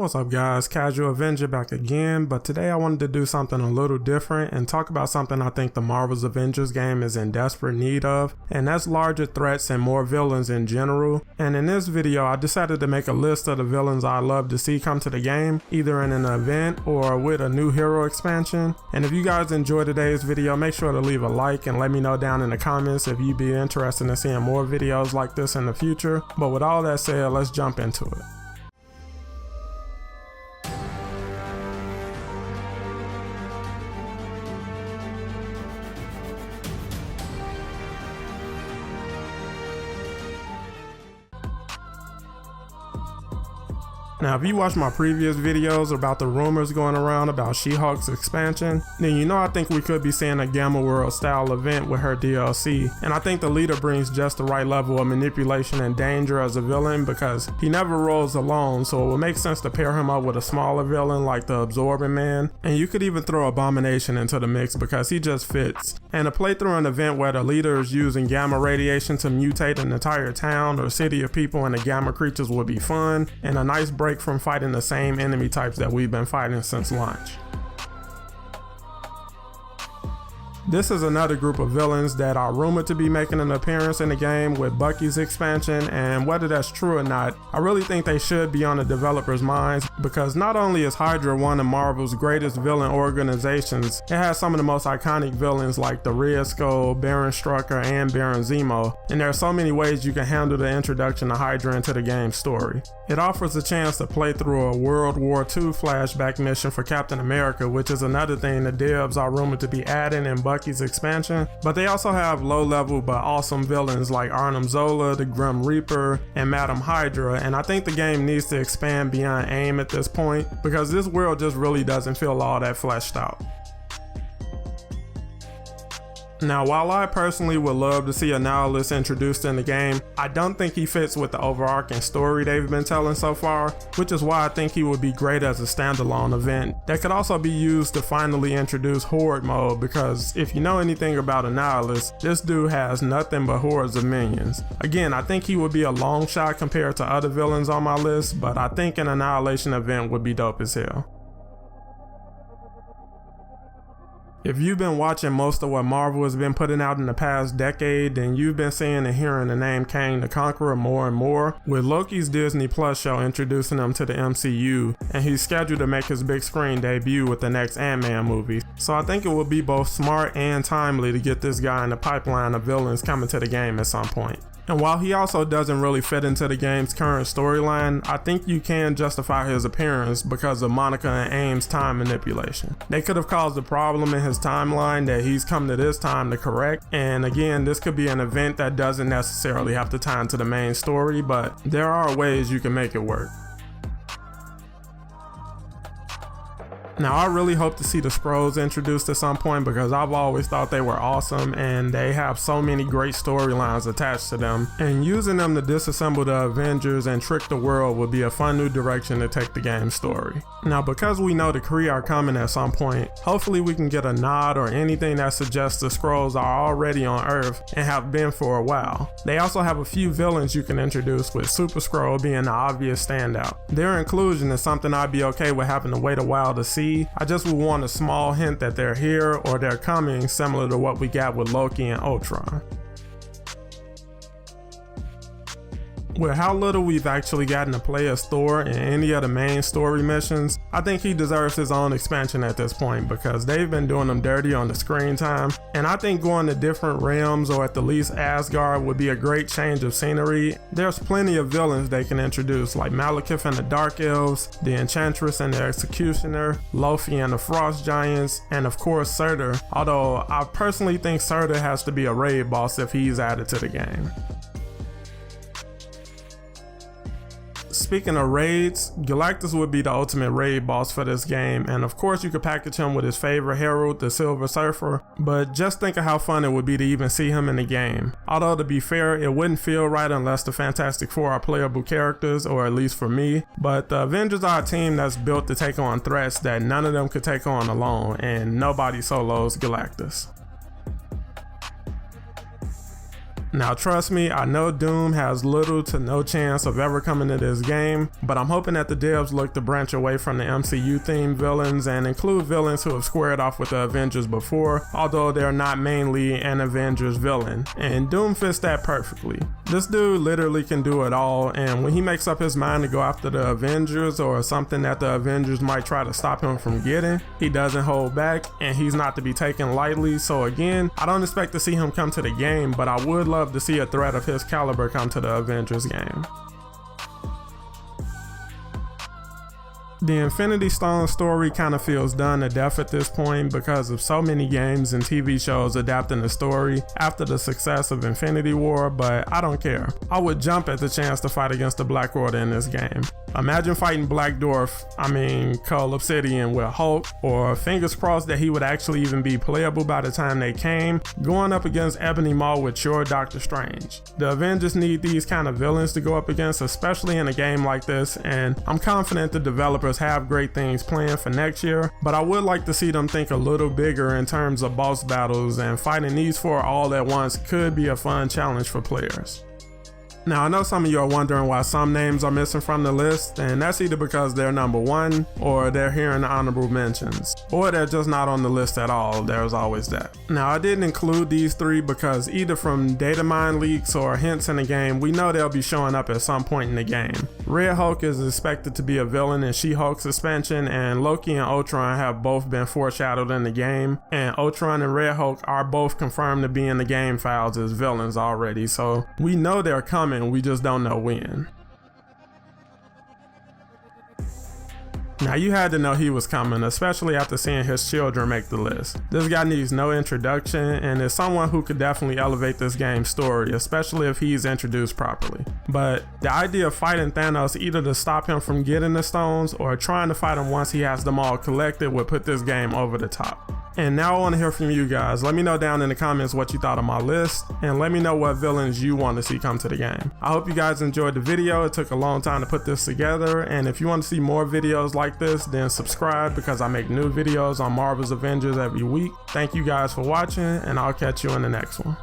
What's up guys, Casual Avenger back again, but today I wanted to do something a little different and talk about something I think the Marvel's Avengers game is in desperate need of, and that's larger threats and more villains in general. And in this video I decided to make a list of the villains I'd love to see come to the game, either in an event or with a new hero expansion. And if you guys enjoyed today's video, make sure to leave a like and let me know down in the comments if you'd be interested in seeing more videos like this in the future. But with all that said, let's jump into it. Now if you watched my previous videos about the rumors going around about She-Hulk's expansion, then you know I think we could be seeing a Gamma World style event with her DLC, and I think the leader brings just the right level of manipulation and danger as a villain because he never rolls alone, so it would make sense to pair him up with a smaller villain like the Absorbing Man, and you could even throw Abomination into the mix because he just fits. And to play through an event where the leader is using gamma radiation to mutate an entire town or city of people into gamma creatures would be fun, and a nice break from fighting the same enemy types that we've been fighting since launch. This is another group of villains that are rumored to be making an appearance in the game with Bucky's expansion, and whether that's true or not, I really think they should be on the developers' minds because not only is Hydra one of Marvel's greatest villain organizations, it has some of the most iconic villains like the Red Skull, Baron Strucker, and Baron Zemo, and there are so many ways you can handle the introduction of Hydra into the game's story. It offers a chance to play through a World War II flashback mission for Captain America, which is another thing the devs are rumored to be adding in Bucky's expansion, but they also have low-level but awesome villains like Arnim Zola, the Grim Reaper, and Madam Hydra, and I think the game needs to expand beyond AIM at this point because this world just really doesn't feel all that fleshed out. Now, while I personally would love to see a Nihilus introduced in the game, I don't think he fits with the overarching story they've been telling so far, which is why I think he would be great as a standalone event that could also be used to finally introduce Horde mode, because if you know anything about a Nihilus, this dude has nothing but hordes of minions. Again, I think he would be a long shot compared to other villains on my list, but I think an Annihilation event would be dope as hell. If you've been watching most of what Marvel has been putting out in the past decade, then you've been seeing and hearing the name Kane The Conqueror more and more, with Loki's Disney Plus show introducing him to the MCU, and he's scheduled to make his big screen debut with the next Ant-Man movie. So I think it would be both smart and timely to get this guy in the pipeline of villains coming to the game at some point. And while he also doesn't really fit into the game's current storyline, I think you can justify his appearance because of Monica and AIM's time manipulation. They could have caused a problem in his timeline that he's come to this time to correct, and again, this could be an event that doesn't necessarily have to tie into the main story, but there are ways you can make it work. Now I really hope to see the Skrulls introduced at some point because I've always thought they were awesome and they have so many great storylines attached to them, and using them to disassemble the Avengers and trick the world would be a fun new direction to take the game's story. Now because we know the Kree are coming at some point, hopefully we can get a nod or anything that suggests the Skrulls are already on Earth and have been for a while. They also have a few villains you can introduce, with Super Skrull being the obvious standout. Their inclusion is something I'd be okay with having to wait a while to see. I just would want a small hint that they're here or they're coming, similar to what we got with Loki and Ultron. With how little we've actually gotten to play as Thor in any of the main story missions, I think he deserves his own expansion at this point because they've been doing him dirty on the screen time, and I think going to different realms or at the least Asgard would be a great change of scenery. There's plenty of villains they can introduce like Malekith and the Dark Elves, the Enchantress and the Executioner, Lofi and the Frost Giants, and of course Surtur, although I personally think Surtur has to be a raid boss if he's added to the game. Speaking of raids, Galactus would be the ultimate raid boss for this game, and of course you could package him with his favorite herald, the Silver Surfer, but just think of how fun it would be to even see him in the game. Although to be fair, it wouldn't feel right unless the Fantastic Four are playable characters, or at least for me, but the Avengers are a team that's built to take on threats that none of them could take on alone, and nobody solos Galactus. Now trust me, I know Doom has little to no chance of ever coming to this game, but I'm hoping that the devs look to branch away from the MCU themed villains and include villains who have squared off with the Avengers before, although they're not mainly an Avengers villain, and Doom fits that perfectly. This dude literally can do it all, and when he makes up his mind to go after the Avengers or something that the Avengers might try to stop him from getting, he doesn't hold back, and he's not to be taken lightly. So again, I don't expect to see him come to the game, but I would love to see a threat of his caliber come to the Avengers game. The Infinity Stone story kind of feels done to death at this point because of so many games and TV shows adapting the story after the success of Infinity War, but I don't care. I would jump at the chance to fight against the Black Order in this game. Imagine fighting Black Dwarf, Cull Obsidian with Hulk, or fingers crossed that he would actually even be playable by the time they came, going up against Ebony Maw with your Doctor Strange. The Avengers need these kind of villains to go up against, especially in a game like this, and I'm confident the developers have great things planned for next year, but I would like to see them think a little bigger in terms of boss battles, and fighting these four all at once could be a fun challenge for players. Now I know some of you are wondering why some names are missing from the list, and that's either because they're number 1, or they're here in the honorable mentions, or they're just not on the list at all. There's always that. Now I didn't include these 3 because either from data mine leaks or hints in the game, we know they'll be showing up at some point in the game. Red Hulk is expected to be a villain in She-Hulk suspension, and Loki and Ultron have both been foreshadowed in the game, and Ultron and Red Hulk are both confirmed to be in the game files as villains already, so we know they're coming. We just don't know when. Now you had to know he was coming, especially after seeing his children make the list. This guy needs no introduction and is someone who could definitely elevate this game's story, especially if he's introduced properly. But the idea of fighting Thanos either to stop him from getting the stones or trying to fight him once he has them all collected would put this game over the top. And now I want to hear from you guys. Let me know down in the comments what you thought of my list, and let me know what villains you want to see come to the game. I hope you guys enjoyed the video. It took a long time to put this together, and if you want to see more videos like this, then subscribe because I make new videos on Marvel's Avengers every week. Thank you guys for watching, and I'll catch you in the next one.